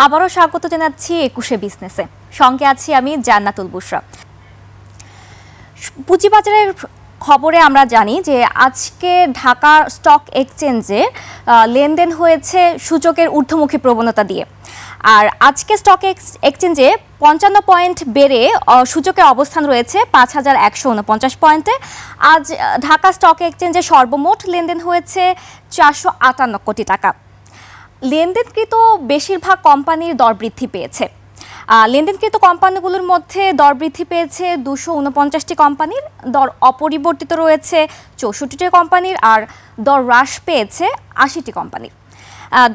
আবারও স্বাগত জানাচ্ছি একুশে বিজনেসে। সঙ্গে আছি আমি জান্নাতুল বুশরা। পুঁজিবাজারের খবরে আমরা জানি যে আজকে ঢাকা স্টক এক্সচেঞ্জে লেনদেন হয়েছে সূচকের ঊর্ধ্বমুখী প্রবণতা দিয়ে। আর আজকে স্টক এক্সচেঞ্জে ৫৫ পয়েন্ট বেড়ে সূচকের অবস্থান রয়েছে ৫,১৪৯ পয়েন্টে। আজ ঢাকা স্টক এক্সচেঞ্জে সর্বমোট লেনদেন হয়েছে ৪৫৮ কোটি টাকা। লেনদেনকৃত বেশিরভাগ কোম্পানির দর বৃদ্ধি পেয়েছে। লেনদেনকৃত কোম্পানিগুলোর মধ্যে দর বৃদ্ধি পেয়েছে ২৪৯টি কোম্পানির, দর অপরিবর্তিত রয়েছে ৬৪টি কোম্পানির, আর দর হ্রাস পেয়েছে ৮০টি কোম্পানির।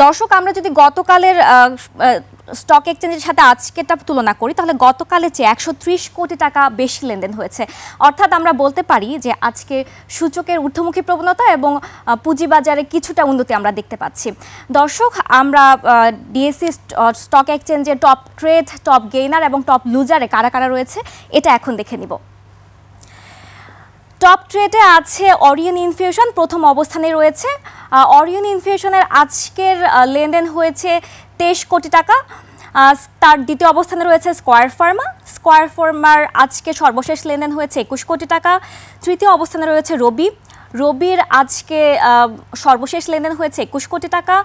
দর্শক, আমরা যদি গতকালের স্টক এক্সচেঞ্জের সাথে আজকেরটা তুলনা করি তাহলে গতকালে চেয়ে ১৩০ কোটি টাকা বেশি লেনদেন হয়েছে। অর্থাৎ আমরা বলতে পারি যে আজকে সূচকের ঊর্ধ্বমুখী প্রবণতা এবং পুঁজিবাজারে কিছুটা উন্নতি আমরা দেখতে পাচ্ছি। দর্শক, আমরা ডিএসসি স্টক এক্সচেঞ্জের টপ ট্রেড, টপ গেইনার এবং টপ লুজারে কারা কারা রয়েছে এটা এখন দেখে নিব। টপ ট্রেডে আছে অরিয়ন ইনফিউশন, প্রথম অবস্থানে রয়েছে। অরিয়ন ইনফিউশনের আজকের লেনদেন হয়েছে ২৩ কোটি টাকা। তার দ্বিতীয় অবস্থানে রয়েছে স্কয়ার ফার্মা। স্কয়ার ফার্মার আজকে সর্বশেষ লেনদেন হয়েছে ২১ কোটি টাকা। তৃতীয় অবস্থানে রয়েছে রবি। রবির আজকে সর্বশেষ লেনদেন হয়েছে ২১ কোটি টাকা।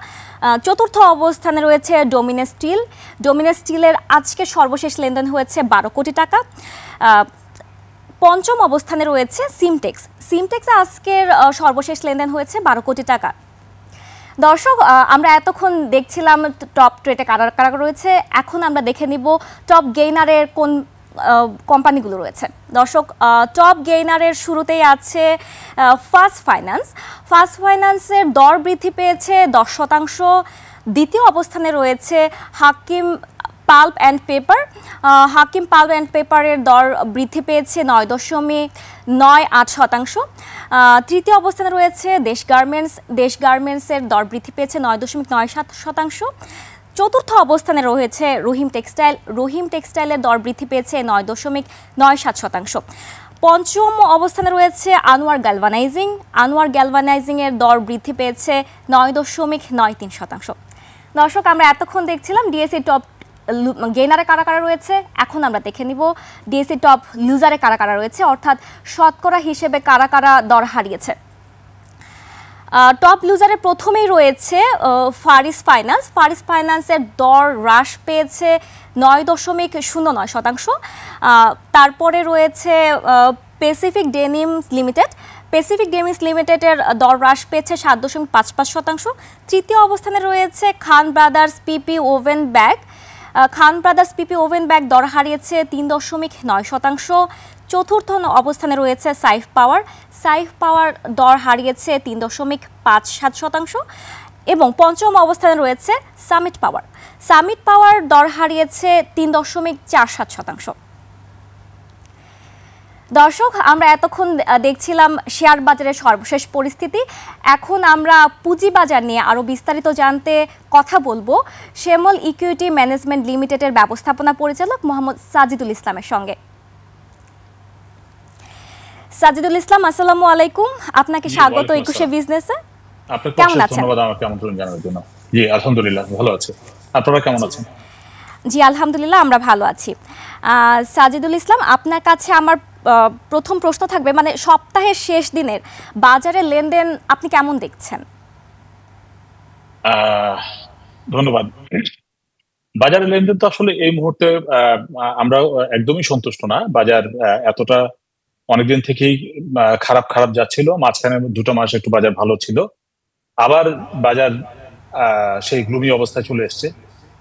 চতুর্থ অবস্থানে রয়েছে ডোমিনেস স্টিল। ডোমিনেস স্টিলের আজকে সর্বশেষ লেনদেন হয়েছে ১২ কোটি টাকা। পঞ্চম অবস্থানে রয়েছে সিমটেক্স। সিমটেক্সে আজকের সর্বশেষ লেনদেন হয়েছে ১২ কোটি টাকা। দর্শক, আমরা এতক্ষণ দেখছিলাম টপ ট্রেডে কারা কারা রয়েছে, এখন আমরা দেখে নিব টপ গেইনারের কোন কোম্পানিগুলো রয়েছে। দর্শক, টপ গেইনারের শুরুতেই আছে ফার্স্ট ফাইন্যান্স। ফার্স্ট ফাইন্যান্সের দর বৃদ্ধি পেয়েছে ১০%। দ্বিতীয় অবস্থানে রয়েছে Hakim pulp and paper. Hakim pulp and পেপারের দর বৃদ্ধি পেয়েছে ৯.৯৮%। তৃতীয় অবস্থানে রয়েছে দেশ গার্মেন্টস। দেশ গার্মেন্টসের দর বৃদ্ধি পেয়েছে ৯.৯৭%। চতুর্থ অবস্থানে রয়েছে রহিম টেক্সটাইল। রহিম টেক্সটাইলের দর বৃদ্ধি পেয়েছে ৯.৯৭%। পঞ্চম অবস্থানে রয়েছে আনোয়ার গ্যালভানাইজিং। আনোয়ার গ্যালভানাইজিংয়ের দর বৃদ্ধি পেয়েছে ৯.৯৩%। দর্শক, আমরা এতক্ষণ দেখছিলাম ডিএসসি টপ গেইনারে কারা কারা রয়েছে, এখন আমরা দেখে নিব ডিএসসি টপ লুজারে কারা কারা রয়েছে, অর্থাৎ শতকরা হিসেবে কারা কারা দর হারিয়েছে। টপ লুজারে প্রথমেই রয়েছে ফারিস ফাইন্যান্স। ফারিস ফাইন্যান্সের দর হ্রাস পেয়েছে ৯.০৯%। তারপরে রয়েছে Pacific denims limited. Pacific denims লিমিটেডের দর হ্রাস পেয়েছে ৭.৫৫%। তৃতীয় অবস্থানে রয়েছে খান ব্রাদার্স পিপি ওভেন ব্যাগ। খান ব্রাদার্স পিপি ওভেন ব্যাগ দর হারিয়েছে ৩.৯%। চতুর্থ অবস্থানে রয়েছে সাইফ পাওয়ার। সাইফ পাওয়ার দর হারিয়েছে ৩.৫৭%। এবং পঞ্চম অবস্থানে রয়েছে সামিট পাওয়ার। সামিট পাওয়ার দর হারিয়েছে ৩.৪৭%। দর্শক, আমরা এতক্ষণ দেখছিলাম শেয়ার বাজারের সর্বশেষ পরিস্থিতি। এখন আমরা পুঁজিবাজার নিয়ে আরও বিস্তারিত জানতে কথা বলবো শ্যামল ইকুইটি ম্যানেজমেন্ট লিমিটেডের ব্যবস্থাপনা পরিচালক মোহাম্মদ সাজিদুল ইসলামের সঙ্গে। সাজিদুল ইসলাম, আসসালামু আলাইকুম, আপনাকে স্বাগত একুশে বিজনেসে। কেমন আছেন? ধন্যবাদ আমাকে আমন্ত্রণ জানানোর জন্য। জি আলহামদুলিল্লাহ ভালো আছি, আপনারা কেমন আছেন? জি আলহামদুলিল্লাহ, আমরা ভালো আছি। সাজিদুল ইসলাম, আপনার কাছে আমার প্রথম প্রশ্ন থাকবে, মানে সপ্তাহের শেষ দিনের বাজারের লেনদেন আপনি কেমন দেখছেন? ধন্যবাদ। বাজারের লেনদেন তো আসলে এই মুহূর্তে আমরা একদমই সন্তুষ্ট না। বাজার এতটা অনেকদিন থেকেই খারাপ খারাপ যাচ্ছিল, মাঝখানে ২টো মাস একটু বাজার ভালো ছিল, আবার বাজার সেই গ্লুমি অবস্থায় চলে এসছে।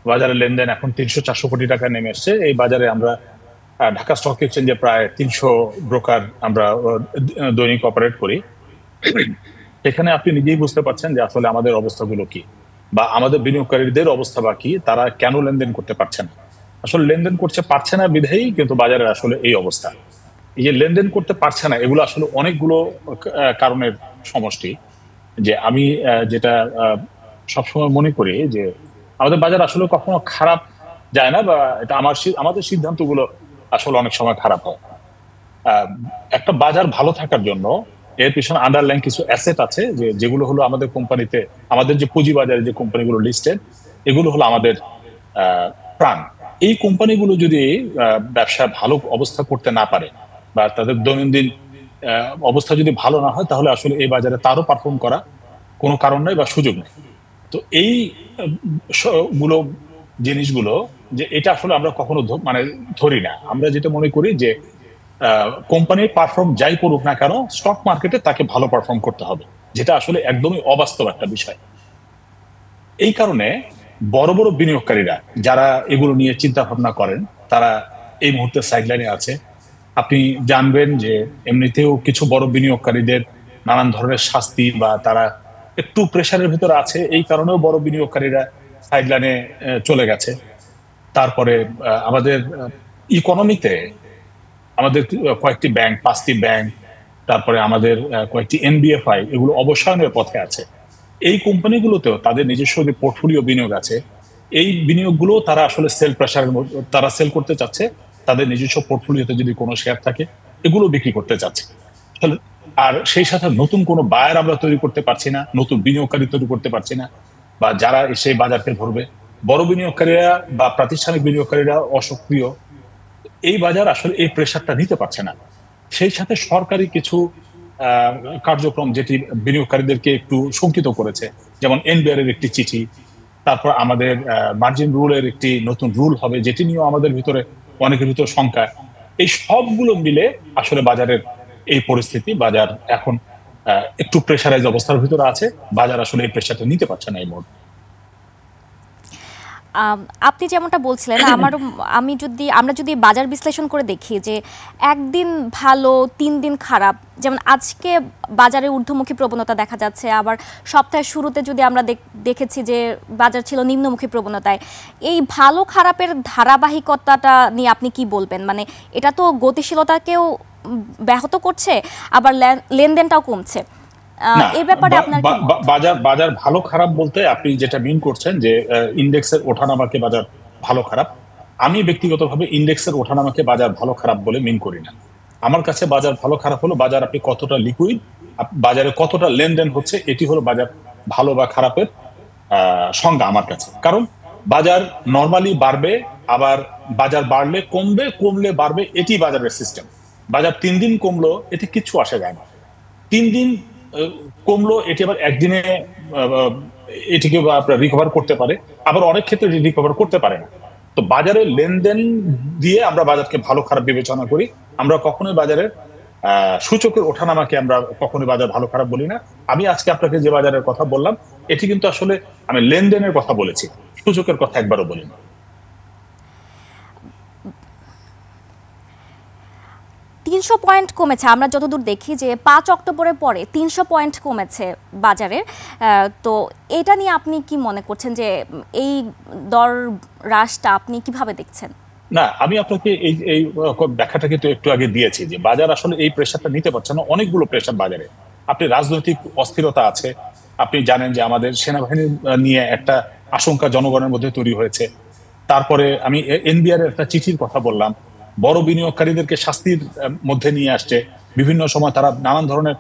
বাজারের লেনদেন এখন ৩০০-৪০০ কোটি টাকা নেমে এসছে। এই বাজারে আমরা ঢাকা স্টক এক্সচেঞ্জে প্রায় ৩০০ ব্রোকার আমরা দৈনিক অপারেট করি। এখানে আপনি নিজেই বুঝতে পারছেন যে আসলে আমাদের অবস্থাগুলো কি, বা আমাদের বিনিয়োগকারীদের অবস্থা বা কি, তারা কেন লেনদেন করতে পারছে না। আসলে লেনদেন করতে পারছে না বিধায়ী কিন্তু বাজারের আসলে এই অবস্থা। এই যে লেনদেন করতে পারছে না, এগুলো আসলে অনেকগুলো কারণের সমষ্টি। যে আমি যেটা সবসময় মনে করি যে আমাদের বাজার আসলে কখনো খারাপ যায় না, বা এটা আমাদের সিদ্ধান্তগুলো আসলে অনেক সময় খারাপ হয়। একটা বাজার ভালো থাকার জন্য এর পিছনে আন্ডারলাইন কিছু অ্যাসেট আছে, যেগুলো হলো আমাদের কোম্পানিতে, আমাদের যে পুঁজিবাজারে যে কোম্পানিগুলো লিস্টেড, এগুলো হলো আমাদের প্রাণ। এই কোম্পানিগুলো যদি ব্যবসা ভালো অবস্থা করতে না পারে বা তাদের দৈনন্দিন অবস্থা যদি ভালো না হয়, তাহলে আসলে এই বাজারে তারও পারফর্ম করা কোনো কারণ নাই বা সুযোগ নেই। তো এই গুলো জিনিসগুলো, যে এটা আসলে আমরা কখনো মানে ধরি না। আমরা যেটা মনে করি যে কোম্পানির পারফর্ম যাই করুক না কেন, স্টক মার্কেটে তাকে ভালো পারফর্ম করতে হবে, যেটা আসলে একদমই অবাস্তব একটা বিষয়। এই কারণে বড় বড় বিনিয়োগকারীরা যারা এগুলো নিয়ে চিন্তা ভাবনা করেন, তারা এই মুহূর্তে সাইডলাইনে আছে। আপনি জানবেন যে এমনিতেও কিছু বড় বিনিয়োগকারীদের নানান ধরনের শাস্তি বা তারা একটু প্রেশারের ভিতরে আছে, এই কারণেও বড় বিনিয়োগকারীরা সাইডলাইনে চলে গেছে। তারপরে আমাদের ইকোনমিতে আমাদের কয়েকটি ব্যাংক, 5টি ব্যাংক, তারপরে আমাদের কয়েকটি এনবিএফআই, এগুলো অবসায়নের পথে আছে। এই কোম্পানিগুলোতেও তাদের নিজস্ব যে পোর্টফোলিও বিনিয়োগ আছে, এই বিনিয়োগগুলো তারা আসলে সেল প্রেশারের মধ্যে তারা সেল করতে চাচ্ছে। তাদের নিজস্ব পোর্টফোলিওতে যদি কোনো শেয়ার থাকে, এগুলো বিক্রি করতে চাচ্ছে। আর সেই সাথে নতুন কোনো বায়ার আমরা তৈরি করতে পারছি না, নতুন বিনিয়োগকারী তৈরি করতে পারছি না, বা যারা সেই বাজারকে ধরবে। বড় বিনিয়োগকারীরা বা প্রাতিষ্ঠানিক বিনিয়োগকারীরা অসক্রিয়। এই বাজার আসলে এই প্রেশারটা নিতে পারছে না। সেই সাথে সরকারি কিছু কার্যক্রম যেটি বিনিয়োগকারীদেরকে একটু শঙ্কিত করেছে, যেমন এনবিআর এর একটি চিঠি, তারপর আমাদের মার্জিন রুলের একটি নতুন রুল হবে, যেটি নিয়েও আমাদের ভিতরে অনেকের ভিতরে শঙ্কা। এই সবগুলো মিলে আসলে বাজারের এই পরিস্থিতি। বাজার এখন একটু প্রেশারাইজ অবস্থার ভিতরে আছে। বাজার আসলে এই প্রেশারটা নিতে পারছে না এই মুহূর্তে। আপনি যেমনটা বলছিলেন, আমরা যদি বাজার বিশ্লেষণ করে দেখি যে একদিন ভালো 3 দিন খারাপ, যেমন আজকে বাজারে ঊর্ধ্বমুখী প্রবণতা দেখা যাচ্ছে, আবার সপ্তাহের শুরুতে যদি আমরা দেখেছি যে বাজার ছিল নিম্নমুখী প্রবণতায়। এই ভালো খারাপের ধারাবাহিকতাটা নিয়ে আপনি কি বলবেন? মানে এটা তো গতিশীলতাকেও ব্যাহত করছে, আবার লেনদেনটাও কমছে। এই ব্যাপারে আপনার কি মত? বাজার ভালো খারাপ বলতে আপনি যেটা মিন করছেন যে ইন্ডেক্সের ওঠানামাকে বাজার ভালো খারাপ, আমি ব্যক্তিগতভাবে ইন্ডেক্সের ওঠানামাকে বাজার ভালো খারাপ বলে মিন করি না। আমার কাছে বাজার ভালো খারাপ হলো বাজার আপনি কতটা লিকুইড, বাজারে কতটা লেনদেন হচ্ছে, এটি হলো বাজার ভালো বা খারাপের সংজ্ঞা আমার কাছে। কারণ বাজার নর্মালি বাড়বে, আবার বাজার বাড়লে কমবে, কমলে বাড়বে, এটি বাজারের সিস্টেম। বাজার 3 দিন কমলো, এতে কিচ্ছু আসে যায় না। 3 দিন কমলো, এটি আবার একদিনে এটিকে আপনার রিকভার করতে পারে, আবার অনেক ক্ষেত্রে রিকভার করতে পারে না। তো বাজারের লেনদেন দিয়ে আমরা বাজারকে ভালো খারাপ বিবেচনা করি। আমরা কখনোই বাজারের সূচকের ওঠানামাকে আমরা কখনোই বাজার ভালো খারাপ বলি না। আমি আজকে আপনাকে যে বাজারের কথা বললাম, এটি কিন্তু আসলে আমি লেনদেনের কথা বলেছি, সূচকের কথা একবারও বলিনি। 300 পয়েন্ট কমেছে, আমরা যতদূর দেখি যে 5 অক্টোবরের পরে 300 পয়েন্ট কমেছে বাজারের। তো এটা নিয়ে আপনি কি মনে করছেন যে এই দর হ্রাসটা আপনি কিভাবে দেখছেন? না, আমি আপনাকে এই ব্যাখ্যাটা কিন্তু একটু আগে দিয়েছি যে বাজার আসলে এই প্রেশারটা নিতে পারছে না। অনেকগুলো প্রেশার বাজারে। আপনি রাজনৈতিক অস্থিরতা আছে, আপনি জানেন যে আমাদের সেনাবাহিনী নিয়ে একটা আশঙ্কা জনগণের মধ্যে তৈরি হয়েছে। তারপরে আমি এনবিআর এর একটা চিঠির কথা বললাম, বড় বিনিয়োগকারীদেরকে শাস্তির মধ্যে নিয়ে আসছে। বিভিন্ন সময় তারা নানান ধরনের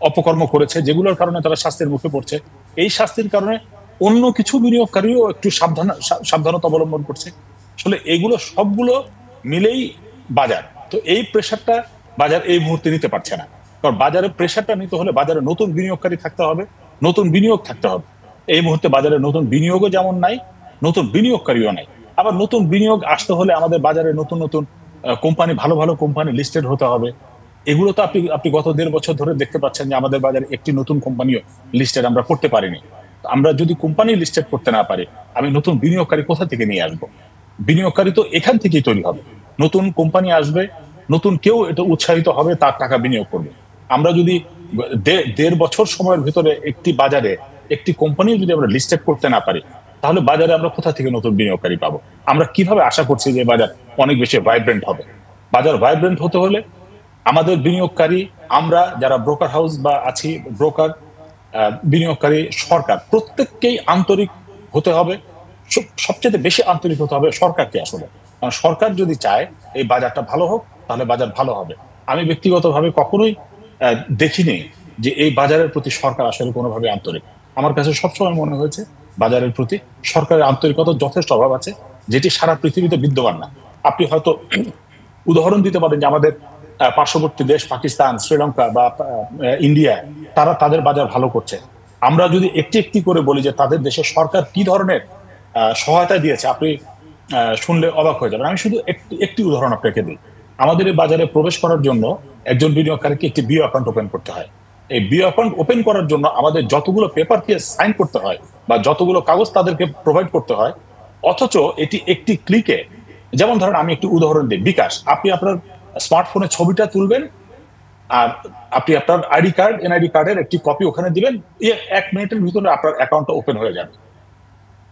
অপকর্ম করেছে, যেগুলোর কারণে তারা শাস্তির মুখে পড়ছে। এই শাস্তির কারণে অন্য কিছু বিনিয়োগকারীও একটু সাবধানতা অবলম্বন করছে। আসলে এগুলো সবগুলো মিলেই বাজার। তো এই প্রেশারটা বাজার এই মুহূর্তে নিতে পারছে না। কারণ বাজারের প্রেশারটা নিতে হলে বাজারে নতুন বিনিয়োগকারী থাকতে হবে, নতুন বিনিয়োগ থাকতে হবে। এই মুহূর্তে বাজারে নতুন বিনিয়োগও যেমন নাই, নতুন বিনিয়োগকারীও নাই। আবার নতুন বিনিয়োগ আসতে হলে আমাদের বাজারে নতুন নতুন কোম্পানি, ভালো ভালো কোম্পানি লিস্টেড হতে হবে। এগুলো তো আপনি গত 1.5 বছর ধরে দেখতে পাচ্ছেন যে আমাদের বাজারে একটি নতুন কোম্পানিও লিস্টেড আমরা করতে পারিনি। আমরা যদি কোম্পানি লিস্টেড করতে না পারি, আমি নতুন বিনিয়োগকারী কোথা থেকে নিয়ে আসবো? বিনিয়োগকারী তো এখান থেকেই তৈরি হবে। নতুন কোম্পানি আসবে, নতুন কেউ এটা উৎসাহিত হবে, তার টাকা বিনিয়োগ করবে। আমরা যদি 1.5 বছর সময়ের ভিতরে একটি বাজারে একটি কোম্পানি যদি আমরা লিস্টেড করতে না পারি, তাহলে বাজারে আমরা কোথা থেকে নতুন বিনিয়োগকারী পাবো? আমরা কিভাবে আশা করছি যে বাজার অনেক বেশি ভাইব্রেন্ট হবে? বাজার ভাইব্রেন্ট হতে হলে আমাদের বিনিয়োগকারী, আমরা যারা ব্রোকার হাউস বা আছি, ব্রোকার, বিনিয়োগকারী, সরকার, প্রত্যেককেই আন্তরিক হতে হবে। সবচেয়ে বেশি আন্তরিক হতে হবে সরকারকে আসলে। কারণ সরকার যদি চায় এই বাজারটা ভালো হোক, তাহলে বাজার ভালো হবে। আমি ব্যক্তিগতভাবে কখনোই দেখিনি যে এই বাজারের প্রতি সরকার আসলে কোনোভাবে আন্তরিক। আমার কাছে সবসময় মনে হয়েছে বাজারের প্রতি সরকারের আন্তরিকতা যথেষ্ট অভাব আছে, যেটি সারা পৃথিবীতে বিদ্যমান না। আপনি হয়তো উদাহরণ দিতে পারেন যে আমাদের পার্শ্ববর্তী দেশ পাকিস্তান, শ্রীলঙ্কা বা ইন্ডিয়া, তারা তাদের বাজার ভালো করছে। আমরা যদি একটি একটি করে বলি যে তাদের দেশের সরকার কি ধরনের সহায়তা দিয়েছে, আপনি শুনলে অবাক হয়ে যাবেন। আমি শুধু একটি উদাহরণ আপনাকে দিই। আমাদের এই বাজারে প্রবেশ করার জন্য একজন বিনিয়োগকারীকে একটি বিও অ্যাকাউন্ট ওপেন করতে হয়। এই বিও অ্যাকাউন্ট ওপেন করার জন্য আমাদের যতগুলো পেপার দিয়ে সাইন করতে হয় বা যতগুলো কাগজ তাদেরকে প্রোভাইড করতে হয়, অথচ এটি একটি ক্লিকে, যেমন ধরেন আমি একটি উদাহরণ দিই, বিকাশ, আপনি আপনার স্মার্টফোনে ছবিটা তুলবেন আর আপনি আপনার আইডি কার্ড, এনআইডি কার্ডের একটি কপি ওখানে দিবেন, 1 মিনিটের ভিতরে আপনার অ্যাকাউন্টটা ওপেন হয়ে যাবে।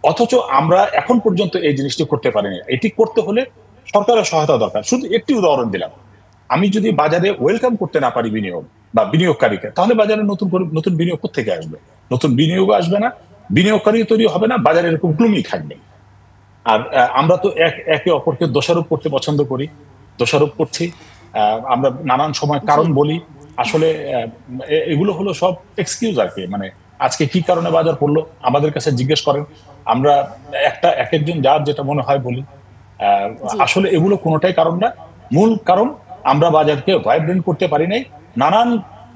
অথচ আমরা এখন পর্যন্ত এই জিনিসটি করতে পারিনি। এটি করতে হলে সরকারের সহায়তা দরকার। শুধু একটি উদাহরণ দিলাম। আমি যদি বাজারে ওয়েলকাম করতে না পারি বিনিয়োগ বা বিনিয়োগকারীকে, তাহলে বাজারে নতুন বিনিয়োগ কোথেকে আসবে? নতুন বিনিয়োগও আসবে না, বিনিয়োগকারী তৈরি হবে না, বাজারে এরকম গ্লুমি থাকবে। আর আমরা তো একে অপরকে দোষারোপ করতে পছন্দ করি, দোষারোপ করছি, আমরা নানান সময় কারণ বলি। আসলে এগুলো হলো সব এক্সকিউজ আর কি। মানে আজকে কি কারণে বাজার পড়লো আমাদের কাছে জিজ্ঞেস করেন, আমরা এক একজন যার যেটা মনে হয় বলি। আসলে এগুলো কোনোটাই কারণ না। মূল কারণ আমরা বাজারকে ভাইব্রেন্ট করতে পারি নাই,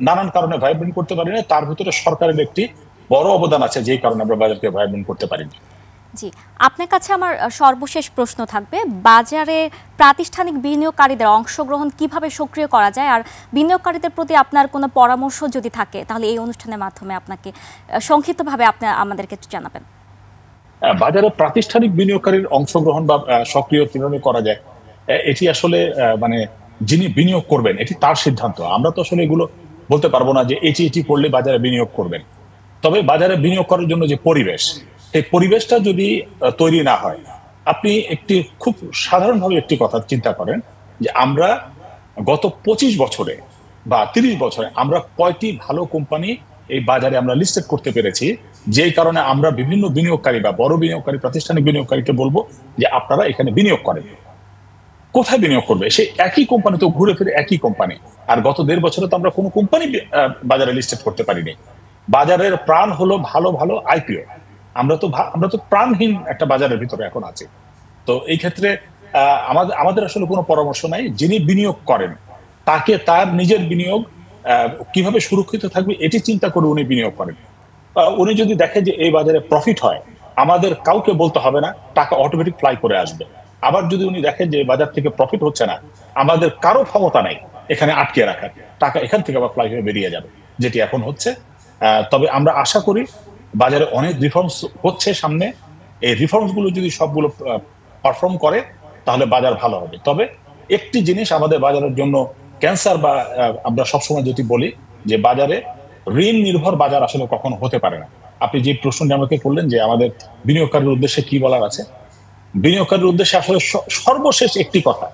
নানান কারণে ভাইব্রেন্ট করতে পারি নাই। তার ভিতরে সরকারের একটি বড় অবদান আছে, যেই কারণে আমরা বাজারকে ভাইব্রেন্ট করতে পারিনি। জি, আপনার কাছে আমার সর্বশেষ প্রশ্ন থাকবে, বাজারে প্রাতিষ্ঠানিক বিনিয়োগকারীদের অংশগ্রহণ কিভাবে সক্রিয় করা যায়, আর বিনিয়োগকারীদের প্রতি আপনার কোনো পরামর্শ যদি থাকে তাহলে এই অনুষ্ঠানের মাধ্যমে আপনাকে সংক্ষিপ্তভাবে আপনি আমাদেরকে জানাবেন। বাজারে প্রাতিষ্ঠানিক বিনিয়োগকারীর অংশগ্রহণ বা সক্রিয় কিভাবে করা যায়, এটি আসলে মানে যিনি বিনিয়োগ করবেন এটি তার সিদ্ধান্ত। আমরা তো আসলে এগুলো বলতে পারবো না যে এটি করলে বাজারে বিনিয়োগ করবেন। তবে বাজারে বিনিয়োগ করার জন্য যে পরিবেশ, সেই পরিবেশটা যদি তৈরি না হয়, আপনি একটি খুব সাধারণভাবে একটি কথা চিন্তা করেন যে আমরা গত 25 বছরে বা 30 বছরে আমরা কয়টি ভালো কোম্পানি এই বাজারে আমরা লিস্টেড করতে পেরেছি, যেই কারণে আমরা বিভিন্ন বিনিয়োগকারী বা বড় বিনিয়োগকারী, প্রাতিষ্ঠানিক বিনিয়োগকারীকে বলবো যে আপনারা এখানে বিনিয়োগ করেন। কোথায় বিনিয়োগ করবে? সেই একই কোম্পানি, তো ঘুরে ফিরে একই কোম্পানি। আর গত 1.5 বছরে তো আমরা কোনো কোম্পানি বাজারে লিস্টেড করতে পারিনি। বাজারের প্রাণ হলো ভালো ভালো আইপিও। আমরা তো প্রাণহীন একটা বাজারের ভিতরে এখন আছি। তো এই ক্ষেত্রে আমাদের আসলে কোনো পরামর্শ নাই। যিনি বিনিয়োগ করেন তাকে তার নিজের বিনিয়োগ কিভাবে সুরক্ষিত থাকবে এটি চিন্তা করে উনি বিনিয়োগ করেন। উনি যদি দেখে যে এই বাজারে প্রফিট হয়, আমাদের কাউকে বলতে হবে না, টাকা অটোমেটিক ফ্লাই করে আসবে। আবার যদি উনি দেখেন যে বাজার থেকে প্রফিট হচ্ছে না, আমাদের কারো ক্ষমতা নাই এখানে আটকে রাখার, টাকা এখান থেকে আবার ফ্লাই হয়ে বেরিয়ে যাবে, যেটি এখন হচ্ছে। তবে আমরা আশা করি বাজারে অনেক রিফর্মস হচ্ছে সামনে। এই রিফর্মস গুলো যদি সবগুলো পারফর্ম করে তাহলে বাজার ভালো হবে। তবে একটি জিনিস আমাদের বাজারের জন্য ক্যান্সার, বা আমরা সবসময় যেটি বলি যে বাজারে ঋণ নির্ভর বাজার আসলে কখনো হতে পারে না। আপনি যে প্রশ্নটি আমাকে করলেন যে আমাদের বিনিয়োগকারীর উদ্দেশ্যে কি বলার আছে, বিনিয়োগকারীর উদ্দেশ্যে আসলে সর্বশেষ একটি কথা,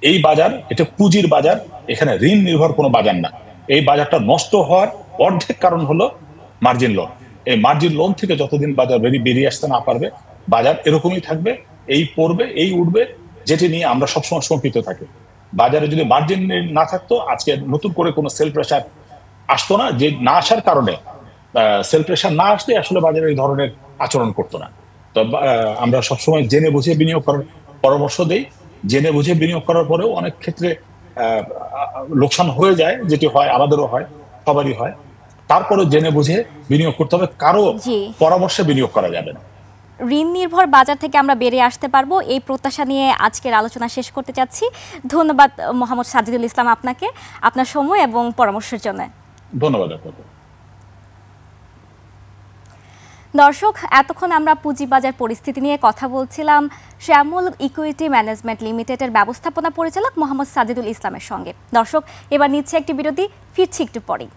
এই বাজার এটা পুঁজির বাজার, এখানে ঋণ নির্ভর কোনো বাজার না। এই বাজারটা নষ্ট হওয়ার অর্ধেক কারণ হলো মার্জিন লোন। এই মার্জিন লোন থেকে যতদিন বাজার বেরিয়ে আসতে না পারবে, বাজার এরকমই থাকবে, এই পড়বে এই উঠবে, যেটি নিয়ে আমরা সবসময় শঙ্কিত থাকি। বাজারে যদি মার্জিন না থাকতো, আজকে নতুন করে কোনো সেল প্রেশার আসতো না। যে না আসার কারণে, সেল প্রেশার না আসলে আসলে বাজারে এই ধরনের আচরণ করতো না। তো আমরা সবসময় জেনে বুঝে বিনিয়োগ করার পরামর্শ দেই। জেনে বুঝে বিনিয়োগ করার পরেও অনেক ক্ষেত্রে লোকসান হয়ে যায়, যেটি হয়, আমাদেরও হয়, সবারই হয়। তারপরে জেনে বুঝে বিনিয়োগ করতে হবে, কারো পরামর্শে বিনিয়োগ করা যাবে না। ঋণ নির্ভর বাজার থেকে আমরা বেরিয়ে আসতে পারবো, এই প্রত্যাশা নিয়ে আজকের আলোচনা শেষ করতে চাচ্ছি। ধন্যবাদ মোহাম্মদ সাজিদুল ইসলাম আপনাকে, আপনার সময় এবং পরামর্শের জন্য। ধন্যবাদ আপনাকে। দর্শক, এতক্ষণ আমরা পুঁজিবাজার পরিস্থিতি নিয়ে কথা বলছিলাম শ্যামল ইকুইটি ম্যানেজমেন্ট লিমিটেডের ব্যবস্থাপনা পরিচালক মোহাম্মদ সাজিদুল ইসলামের সঙ্গে। দর্শক, এবার নিচ্ছে একটি বিরতি, ফিরছি একটু পরেই।